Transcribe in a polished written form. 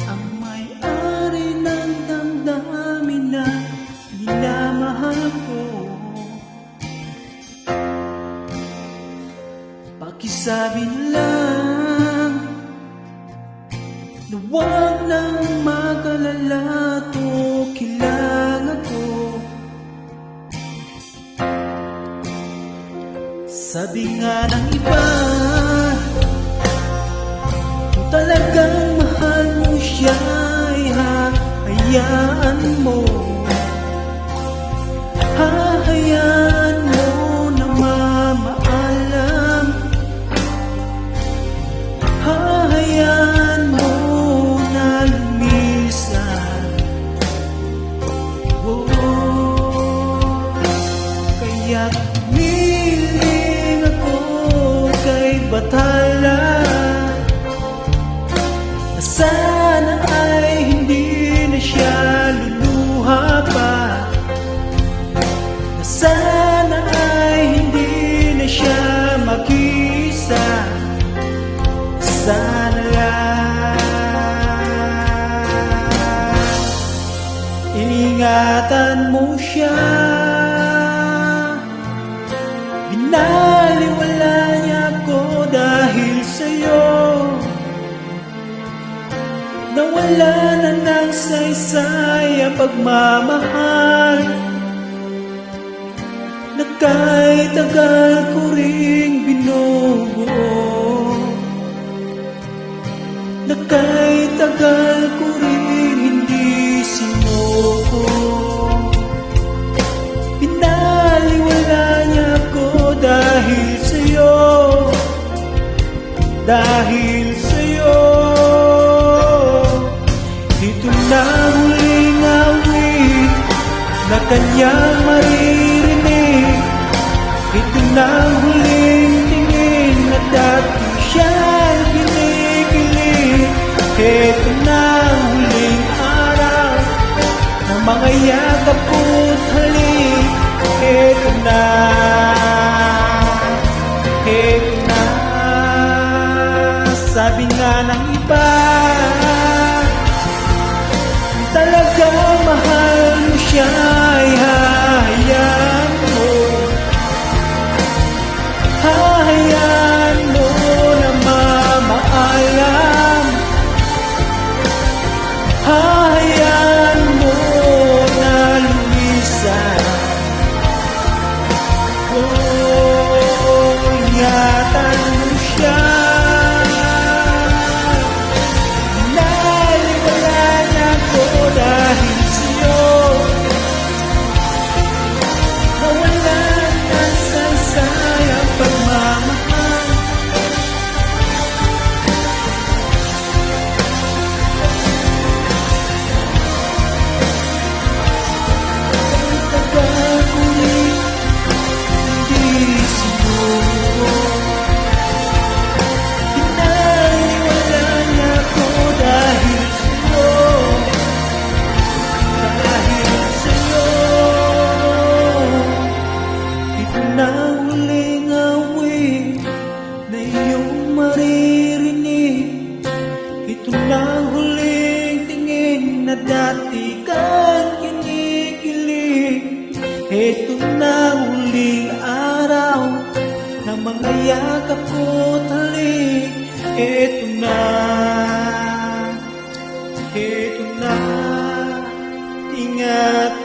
ang may-ari ng damdamin na minamahal ko. Pakisabi lang na huwag nang mag-alala, to kilala ko. Sabi nga ng iba, kung talagang mahal mo siya, ay hahayaan mo. Hahayaan mo na mamaalam. Hahayaan mo na lumisan. Kaya't humiling ako kay Bathala, na sana ay hindi na siya luluha pa, na sana ay hindi na siya mag-isa. Sana lang iningatan mo siya. Binaliwala niya ako dahil sa'yo. Nawala na ng saysay ang pagmamahal na kahit tagal ko ring binubuo, na kahit tagal ko rin hindi sinuko. Pinaliwala niya ako dahil sa'yo, dahil sa'yo. Ito na huling awit na kanyang maririnig. Ito na huling tingin na dati siya'y kinikilig. Ito na huling araw ng mga yakap ko't halik. Ito na, ito na. Sabi nga ng iba, kung talagang mahal mo siya, ay hahayaan mo. Hahayaan mo na mamaalam. Hahayaan mo na lumisan. Ingatan mo siya. Naliwala na ako dahil sa'yo. Nawala na saysay ang pagmamahal. Tagal ko rin hindi sinuko. Pinaliwala niya ako dahil sa'yo, dahil sa'yo. Ito na huling awit na iyong maririnig. Ito na huling tingin na dati kang kinikilig. Ito na huling araw ng mga yakap ko't halik. Ito na, ingat